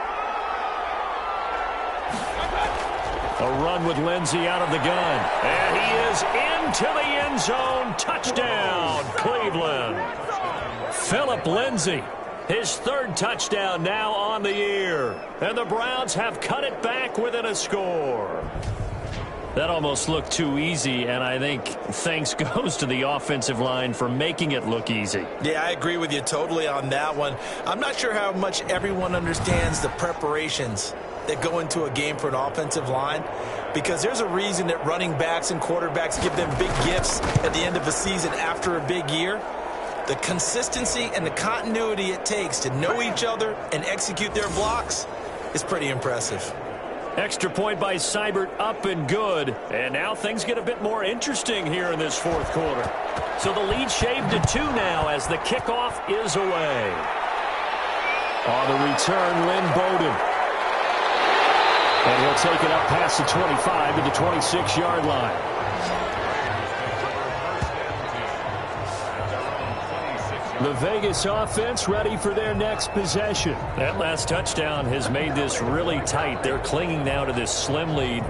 A run with Lindsey out of the gun. And he is into the end zone. Touchdown, Cleveland. Philip Lindsey, his 3rd touchdown now on the year. And the Browns have cut it back within a score. That almost looked too easy, and I think thanks goes to the offensive line for making it look easy. Yeah, I agree with you totally on that one. I'm not sure how much everyone understands the preparations that go into a game for an offensive line, because there's a reason that running backs and quarterbacks give them big gifts at the end of a season after a big year. The consistency and the continuity it takes to know each other and execute their blocks is pretty impressive. Extra point by Seibert, up and good. And now things get a bit more interesting here in this 4th quarter. So the lead shaved to 2 now as the kickoff is away. On the return, Lynn Bowden. And he'll take it up past the 25 to the 26-yard line. The Vegas offense ready for their next possession. That last touchdown has made this really tight. They're clinging now to this slim lead.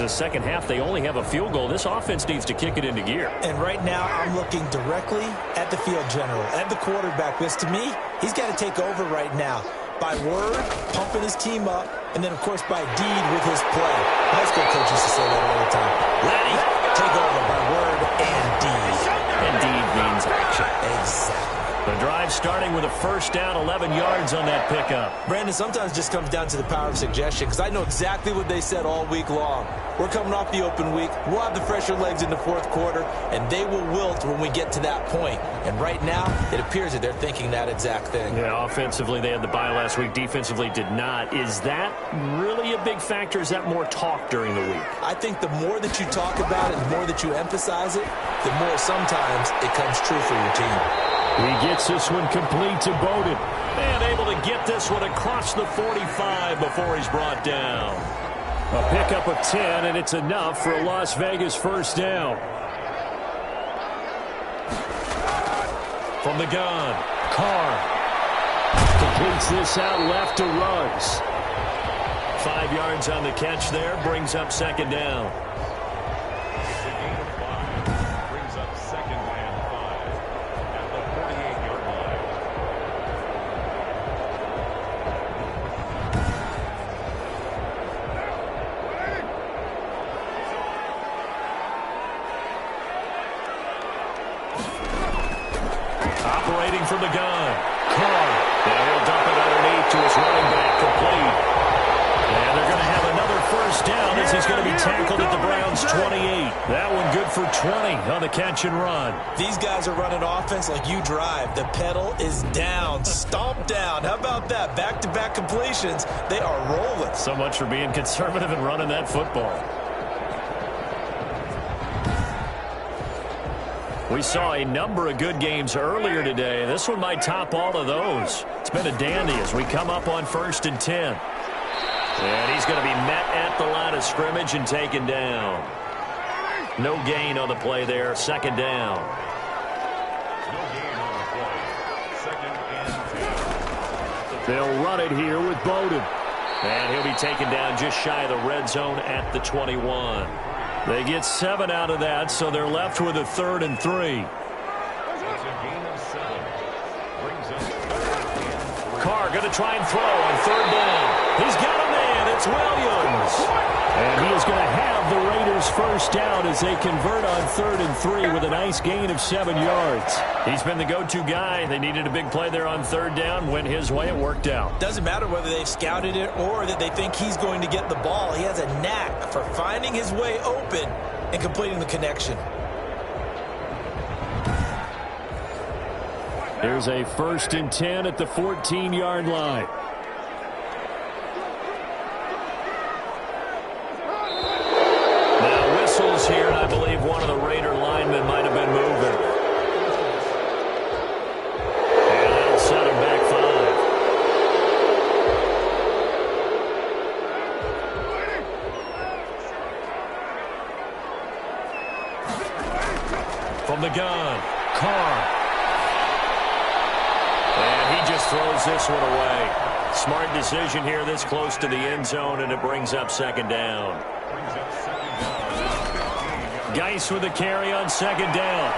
Second half, they only have a field goal. This offense needs to kick it into gear. And right now, I'm looking directly at the field general, at the quarterback, because to me, he's got to take over right now. By word, pumping his team up, and then, of course, by deed with his play. High school coaches used to say that all the time. Ready, take over by word and deed. And deed means action. Exactly. The drive starting with a first down, 11 yards on that pickup. Brandon, sometimes it just comes down to the power of suggestion, because I know exactly what they said all week long. We're coming off the open week. We'll have the fresher legs in the 4th quarter, and they will wilt when we get to that point. And right now, it appears that they're thinking that exact thing. Yeah, offensively, they had the bye last week. Defensively, did not. Is that really a big factor? Is that more talk during the week? I think the more that you talk about it, the more that you emphasize it, the more sometimes it comes true for your team. He gets this one complete to Bowden. And able to get this one across the 45 before he's brought down. A pickup of 10, and it's enough for a Las Vegas first down. From the gun, Carr completes this out left to Ruggs. 5 yards on the catch there, brings up 2nd down. Operating from the gun, Carr. And he'll dump it underneath to his running back, complete. And they're going to have another first down as he's going to be tackled at the Browns' 28. That one good for 20 on the catch and run. These guys are running offense like you drive. The pedal is down, stomped down. How about that? Back-to-back completions. They are rolling. So much for being conservative and running that football. We saw a number of good games earlier today. This one might top all of those. It's been a dandy as we come up on 1st and 10. And he's going to be met at the line of scrimmage and taken down. No gain on the play there. 2nd down. No gain on the play. 2nd and 10. They'll run it here with Bowden. And he'll be taken down just shy of the red zone at the 21. They get 7 out of that, so they're left with a 3rd and 3. Carr going to try and throw on third down. He's got a man. It's Williams. And he is going to have the Raiders first down as they convert on 3rd and 3 with a nice gain of 7 yards. He's been the go-to guy. They needed a big play there on 3rd down. Went his way. It worked out. Doesn't matter whether they've scouted it or that they think he's going to get the ball. He has a knack for finding his way open and completing the connection. Here's a 1st and 10 at the 14-yard line. Now whistles here, and I believe one of the Raider linemen might have been moving. And that'll set him back 5. From the gun, Carr. And he just throws this one away. Smart decision here this close to the end zone, and it brings up 2nd down. Geis with the carry on 2nd down.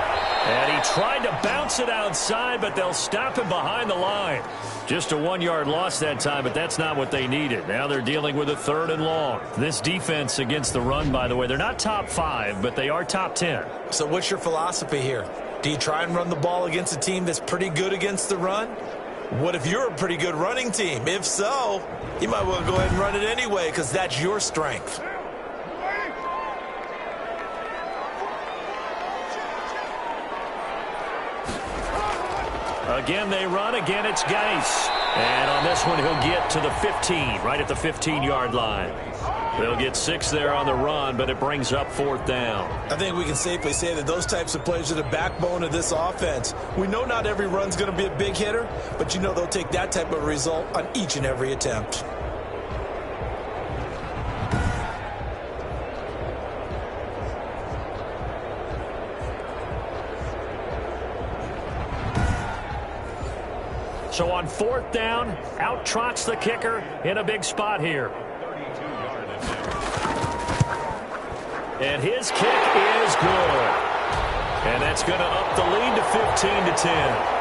And he tried to bounce it outside, but they'll stop him behind the line. Just a 1-yard loss that time, but that's not what they needed. Now they're dealing with a 3rd and long. This defense against the run, by the way, they're not top 5, but they are top 10. So what's your philosophy here? Do you try and run the ball against a team that's pretty good against the run? What if you're a pretty good running team? If so, you might well go ahead and run it anyway because that's your strength. Again, they run. Again, it's Geis. And on this one, he'll get to the 15, right at the 15-yard line. They'll get 6 there on the run, but it brings up 4th down. I think we can safely say that those types of plays are the backbone of this offense. We know not every run's going to be a big hitter, but you know they'll take that type of result on each and every attempt. So on 4th down, out trots the kicker in a big spot here. And his kick is good. And that's going to up the lead to 15-10.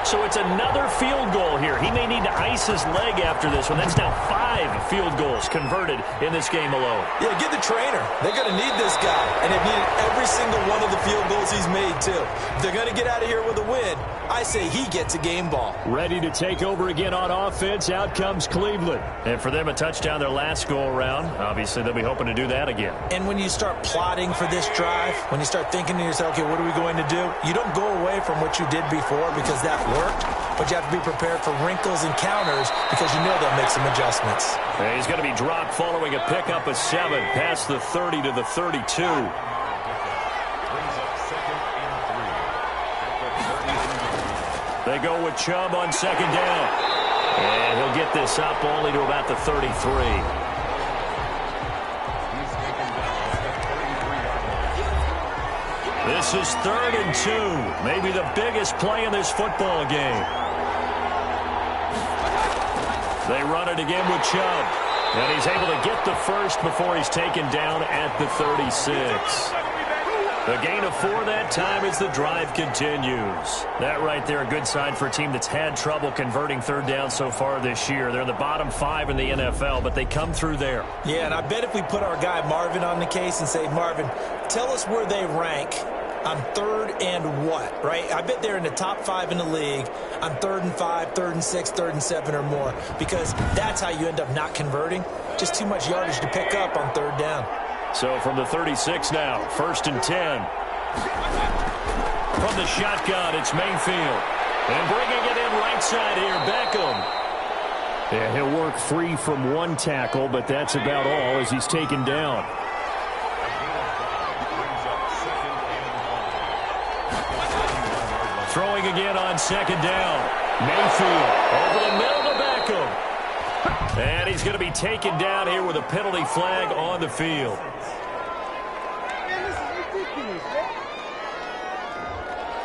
So it's another field goal here. He may need to ice his leg after this one. That's now 5 field goals converted in this game alone. Yeah, get the trainer. They're going to need this guy. And they've needed every single one of the field goals he's made, too. If they're going to get out of here with a win, I say he gets a game ball. Ready to take over again on offense. Out comes Cleveland. And for them, a touchdown their last go-around. Obviously, they'll be hoping to do that again. And when you start plotting for this drive, when you start thinking to yourself, okay, what are we going to do? You don't go away from what you did before because that worked, but you have to be prepared for wrinkles and counters because you know they'll make some adjustments. And he's going to be dropped following a pickup of 7 past the 30 to the 32. They go with Chubb on 2nd down. And he'll get this up only to about the 33. This is 3rd and 2. Maybe the biggest play in this football game. They run it again with Chubb. And he's able to get the first before he's taken down at the 36. A gain of 4 that time as the drive continues. That right there, a good sign for a team that's had trouble converting 3rd down so far this year. They're in the bottom 5 in the NFL, but they come through there. Yeah, and I bet if we put our guy Marvin on the case and say, Marvin, tell us where they rank on 3rd and what, right? I bet they're in the top 5 in the league on 3rd and 5, 3rd and 6, 3rd and 7 or more, because that's how you end up not converting. Just too much yardage to pick up on 3rd down. So from the 36 now, 1st and 10. From the shotgun, it's Mayfield. And bringing it in right side here, Beckham. Yeah, he'll work free from 1 tackle, but that's about all as he's taken down. Throwing again on 2nd down. Mayfield over the middle to Beckham. And he's going to be taken down here with a penalty flag on the field.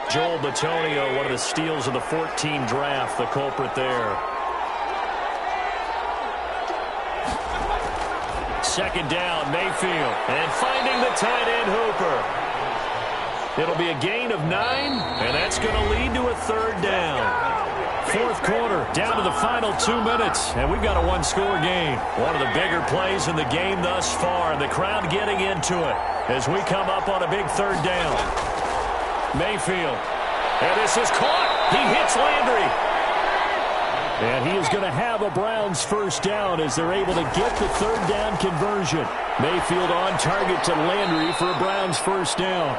Joel Bitonio, one of the steals of the 14 draft, the culprit there. 2nd down, Mayfield. And finding the tight end, Hooper. It'll be a gain of 9, and that's going to lead to a third down. Fourth quarter, down to the final 2 minutes, and we've got a one-score game. One of the bigger plays in the game thus far, and the crowd getting into it as we come up on a big third down. Mayfield, and this is caught. He hits Landry. And he is going to have a Browns first down as they're able to get the third down conversion. Mayfield on target to Landry for a Browns first down.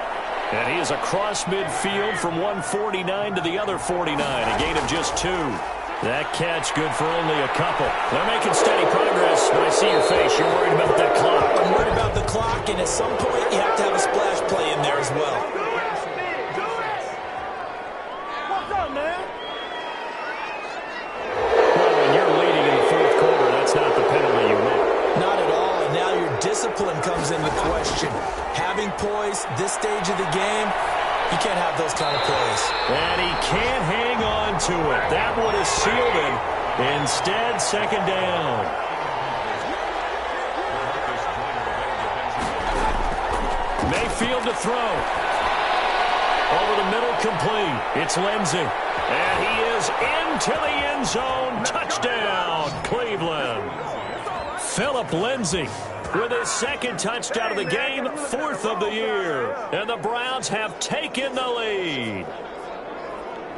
And he is across midfield from 149 to the other 49, a gain of just 2. That catch good for only a couple. They're making steady progress, but I see your face. You're worried about that clock. I'm worried about the clock, and at some point you have to have a splash play in there as well. What's up, man? Well, when you're leading in the fourth quarter, that's not the penalty you want. Not at all, and now your discipline comes into question. Having poise this stage of the game, you can't have those kind of plays. And he can't hang on to it. That would have sealed it. Instead, second down. Mayfield to throw. Over the middle, complete. It's Lindsey. And he is into the end zone. Touchdown, Cleveland. Philip Lindsey with his second touchdown of the game, 4th of the year. And the Browns have taken the lead.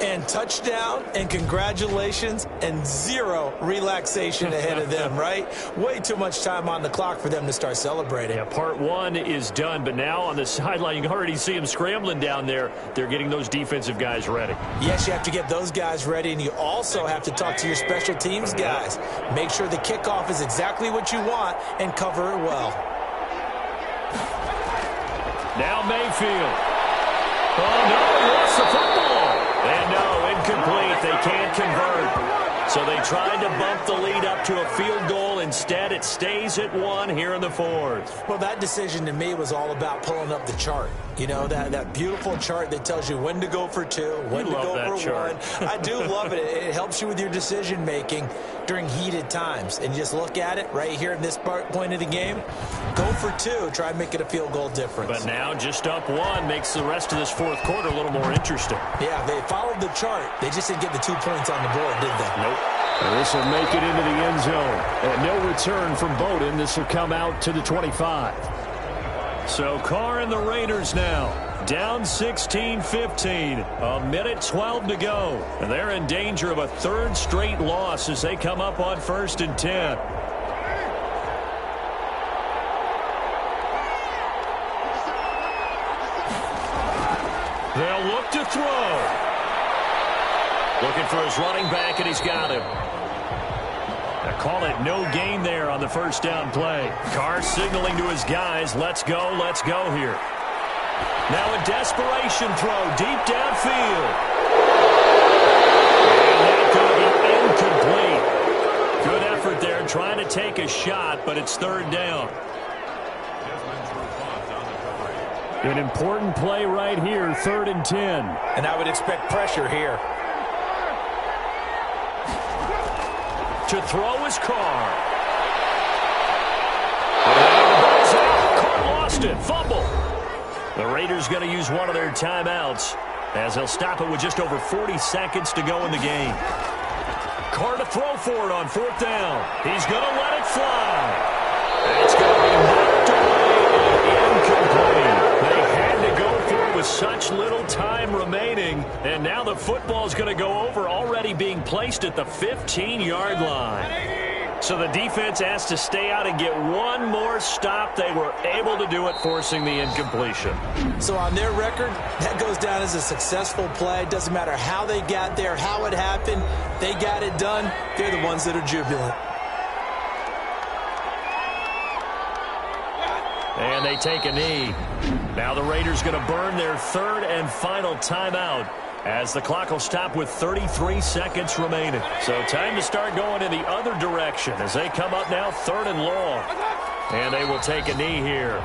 And touchdown, and congratulations, and 0 relaxation ahead of them, right? Way too much time on the clock for them to start celebrating. Yeah, part 1 is done, but now on the sideline, you can already see them scrambling down there. They're getting those defensive guys ready. Yes, you have to get those guys ready, and you also have to talk to your special teams guys. Make sure the kickoff is exactly what you want and cover it well. Now Mayfield. Oh, no, he lost the football. And no, incomplete. They can't convert. So they tried to bump the lead up to a field goal. Instead, it stays at 1 here in the fourth. Well, that decision to me was all about pulling up the chart. You know, that beautiful chart that tells you when to go for 2, when to go for 1. I do love it. It helps you with your decision-making during heated times. And just look at it right here in this point of the game. Go for 2. Try and make it a field goal difference. But now just up 1 makes the rest of this fourth quarter a little more interesting. Yeah, they followed the chart. They just didn't get the 2 points on the board, did they? Nope. And this will make it into the end zone. And no return from Bowden. This will come out to the 25. So Carr and the Raiders now down 16-15. A minute 12 to go. And they're in danger of a 3rd straight loss as they come up on 1st and 10. They'll look to throw. Looking for his running back, and he's got him. They call it no gain there on the first down play. Carr signaling to his guys, let's go here. Now a desperation throw deep downfield. And that's going to be incomplete. Good effort there trying to take a shot, but it's 3rd down. An important play right here, 3rd and 10. And I would expect pressure here. To throw is Carr. Carr lost it. Fumble. The Raiders going to use one of their timeouts as they'll stop it with just over 40 seconds to go in the game. Carr to throw for it on 4th down. He's going to let it fly. It's going to be knocked away and incomplete. They had to go for it with such little time remaining, and now the football's going to go over, already being placed at the 15-yard line. So the defense has to stay out and get one more stop. They were able to do it, forcing the incompletion. So on their record, that goes down as a successful play. Doesn't matter how they got there, how it happened. They got it done. They're the ones that are jubilant. And they take a knee. Now the Raiders going to burn their 3rd and final timeout as the clock will stop with 33 seconds remaining. So time to start going in the other direction as they come up now 3rd and long. And they will take a knee here.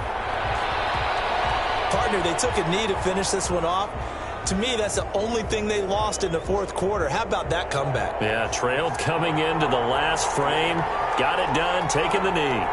Partner, they took a knee to finish this one off. To me, that's the only thing they lost in the fourth quarter. How about that comeback? Yeah, trailed coming into the last frame. Got it done, taking the knee.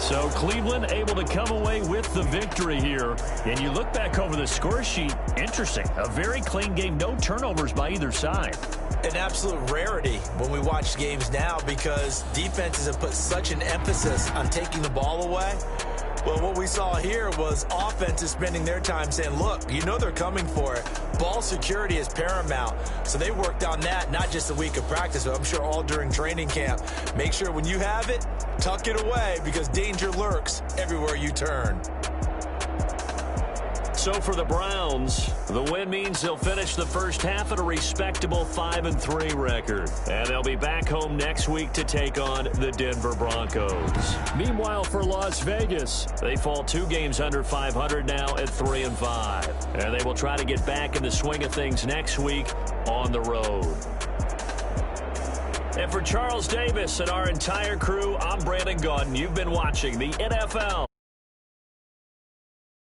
So Cleveland able to come away with the victory here. And you look back over the score sheet, interesting. A very clean game, no turnovers by either side. An absolute rarity when we watch games now because defenses have put such an emphasis on taking the ball away. Well, what we saw here was offenses spending their time saying, look, you know they're coming for it. Ball security is paramount. So they worked on that, not just a week of practice, but I'm sure all during training camp. Make sure when you have it, tuck it away because danger lurks everywhere you turn. So for the Browns, the win means they'll finish the first half at a respectable 5-3 record. And they'll be back home next week to take on the Denver Broncos. Meanwhile, for Las Vegas, they fall 2 games under 500 now at 3-5. And they will try to get back in the swing of things next week on the road. And for Charles Davis and our entire crew, I'm Brandon Gaudin. You've been watching the NFL